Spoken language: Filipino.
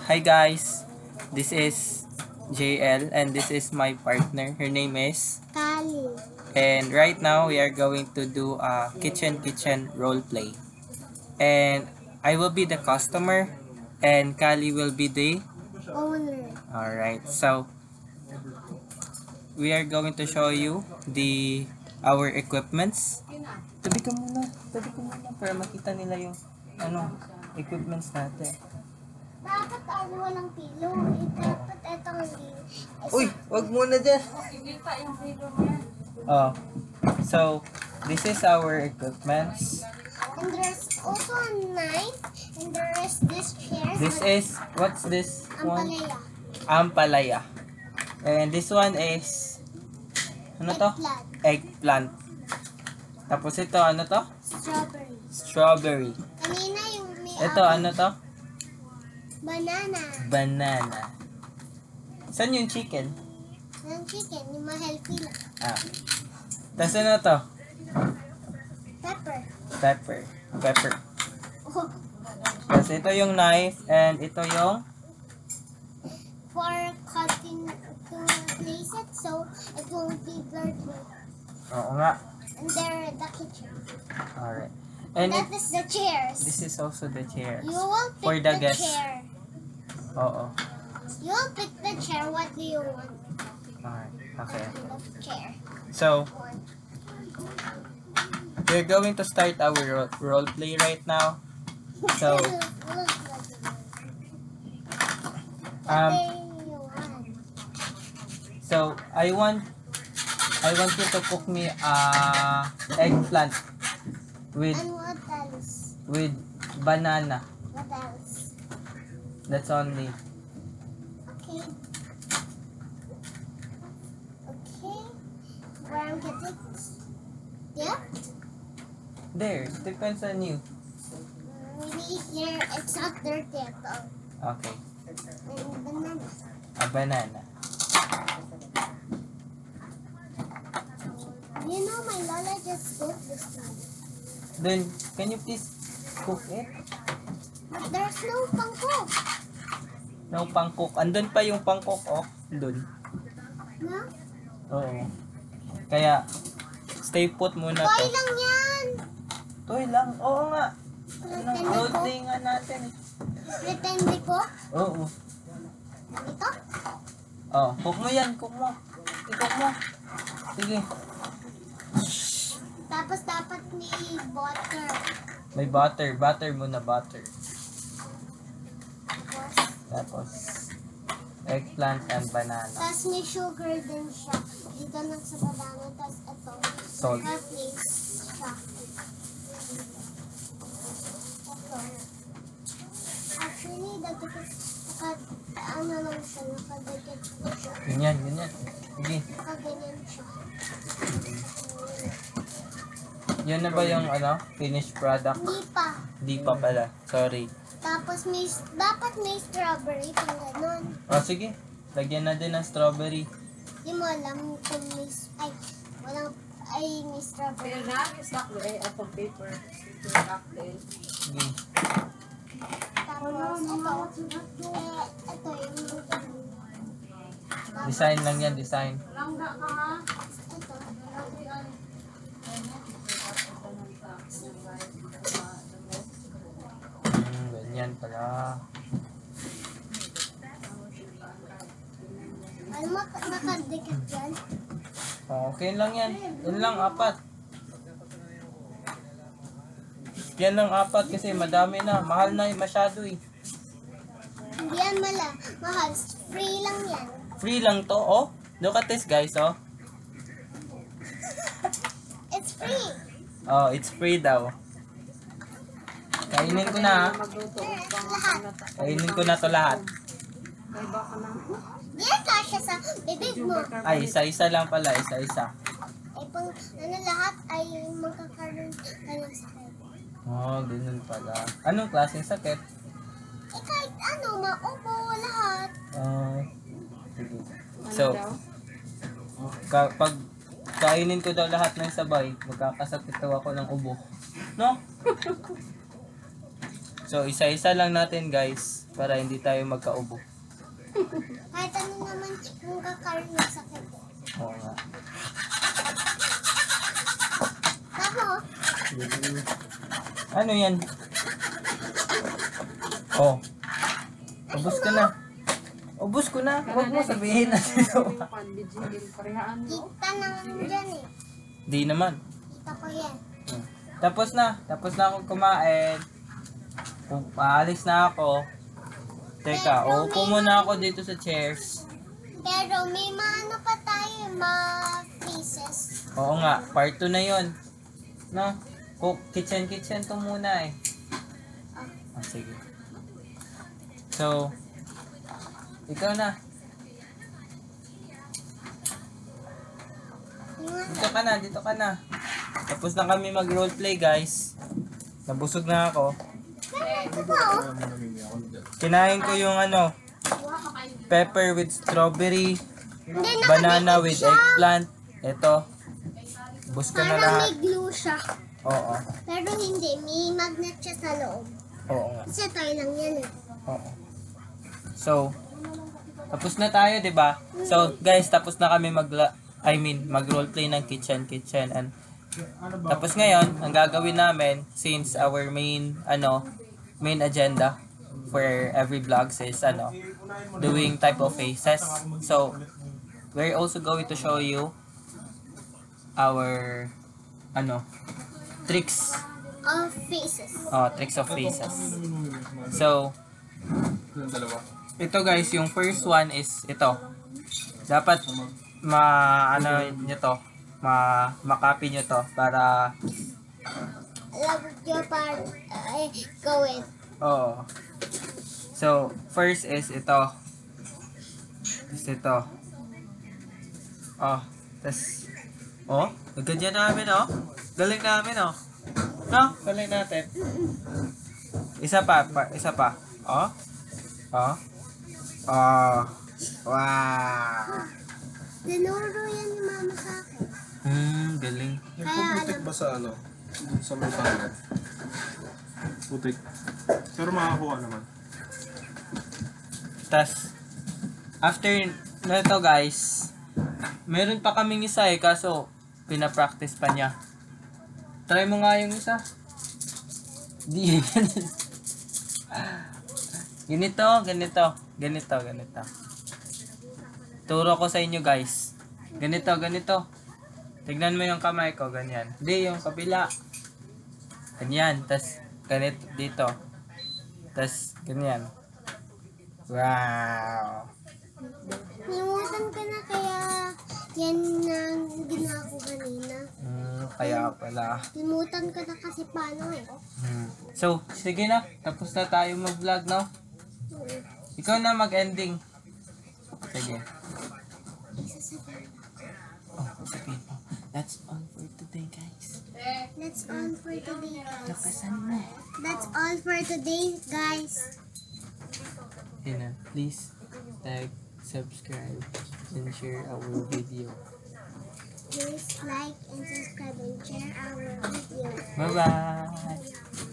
Hi guys, this is JL and this is my partner. Her name is Kali. and right now we are going to do a kitchen role play. And I will be the customer and Kali will be the Owner. Alright. So we are going to show you the our equipments. Tabi ka muna para makita nila yung equipments natin. Dapat walang pilo. Dapat etong Uy, wag muna dyan. Oh. So, this is our equipments. And there's also a knife. And there is this chair. This is, what's this one? Ampalaya. Ampalaya. And this one is, ano to? Eggplant. Tapos ito, ano to? Strawberry. Strawberry. Kanina yung may Ito, ano to? banana. Banana. Saan yung chicken? Yung chicken, yung ma-healthy lang. Ah. Tapos ano to? Pepper. Pepper. Oh, Tapos ito yung knife and ito yung for cutting to place it so it won't be dirty. oo nga. And there the kitchen. Alright. And And that is the chairs. this is also the chair. You will pick For the the guests. chair. Oo. You will pick the chair. What do you want? Alright. Okay. The chair. So, we're going to start our role play right now. So, What um, do you want? so I want you to cook me eggplant with And what else? banana. What else? That's only. Okay. Okay. Where I'm getting? Yeah. There, depends on you. Maybe here it's not dirty at all. Okay. And banana. A banana. You know my Lola just cooked this one. Then, can you please cook it? But there's no pangkok. No pangkok. Andun pa yung pangkok, oh. Dun. No? Oo. Kaya, stay put muna Toy to. lang yan. Toy lang. Oo nga. Pretend Role ko. play nga natin. Pretend ko. Oo. Ito? Oh, cook mo yan. Cook mo. I-cook mo. Sige. Tapos dapat may butter. May butter. Butter muna, butter. Tapos, Tapos, eggplant and banana. tapos may sugar din siya. Dito lang sa banana. Tapos ito. Salt. Naka-place siya. Ito. Actually, ano lang siya. Nakadikit siya. Ganyan. Sige. Nakaganyan siya. Yan na ba yung finished product? Hindi pa. Di pa pala. Sorry. Tapos dapat may strawberry pang ganon. O sige. Lagyan na din ng strawberry. Hindi mo alam kung may, may strawberry. Atong paper cocktail. Sige. Tapos ito yung Design lang yan, design. Langga ka ha? ito. Ganyan pala. Ano nakadikit yan? Okay lang yan. Yan lang, 4. Yan lang 4 kasi madami na. Mahal na masyado eh. Hindi yan mahal. Free lang yan. Free lang to, oh. Look at this guys, oh. It's free. Oh, it's free daw. Kainin ko na, ha. Magluto upang Lahat. Kainin ko na to lahat. may baka na. Diyan kasya sa bibig mo. Ay, isa-isa lang pala, isa-isa. Ay pang lahat ay magkakaroon ka ng sakit. Oh, ganun pala. Anong klaseng sakit? Eh kahit maupo lahat. Sige. Ano So, daw? pag kainin ko daw lahat ng sabay, magkakasakit daw ako ng ubo. No? So, isa-isa lang natin guys, para hindi tayo magkaubo. Kahit ano naman yung kakaroon ng sakit. Oo nga. Tapos, Ano yan? Oh. Ubus ka na. Ubus ko na. Huwag mo sabihin na sino. Parehaan mo. kita naman dyan eh. Di naman. Kita ko yan. Tapos na. Tapos na akong kumain. Paalis na ako. Teka, uupo muna ako dito sa chairs. Pero may maano pa tayo, ma-faces. Oo nga, part 2 na yon. No? Kitchen to muna eh. Ah, sige. So, ikaw na. Dito ka na. Tapos na kami mag-roleplay guys. Nabusog na ako. Kinain ko yung pepper with strawberry, Hindi, banana nakadikit with siya. eggplant. Ito. Bus ko na Parang lahat. may glue siya. Oo. Pero hindi, may magnet siya sa loob. Oo nga. Kasi tayo lang yan eh. Oo. So, tapos na tayo, 'di ba? So, guys, tapos na kami mag-roleplay ng kitchen and tapos ngayon, ang gagawin namin since our main agenda for every vlogs is doing type of faces. So, we're also going to show you our tricks. Of faces. Tricks of faces. So, ito guys, yung first one is ito. Dapat makopy nyo to para Love your part. Gawin. oo. So, first is ito. Nagganyan namin Galing namin No? Galing natin. Isa pa. Wow. Tinuro yan ni mama sa akin. Galing. Putik ba sa sa may pangat? Putik. Pero makakuha naman. Tas, after nito guys, meron pa kaming isa kaso pinapractice pa niya. Try mo nga yung isa. Di. Ganito. Turo ko sa inyo guys. Ganito. Tignan mo yung kamay ko, ganyan. Hindi, yung kabila. Ganyan, tas ganito dito. Tas ganyan. Wow. Nimutan ka na kaya yan ang ginawa ko kanina. Kaya pala. Limutan ko na kasi paano eh. So, sige na. Tapos na tayo mag-vlog, no? Ikaw na mag-ending. Sige. Sige. That's all for today, guys. That's all for today, guys. Lakasan mo. That's all for today, guys. Please like, subscribe, and share our video. Please like and subscribe and share our video. Bye-bye!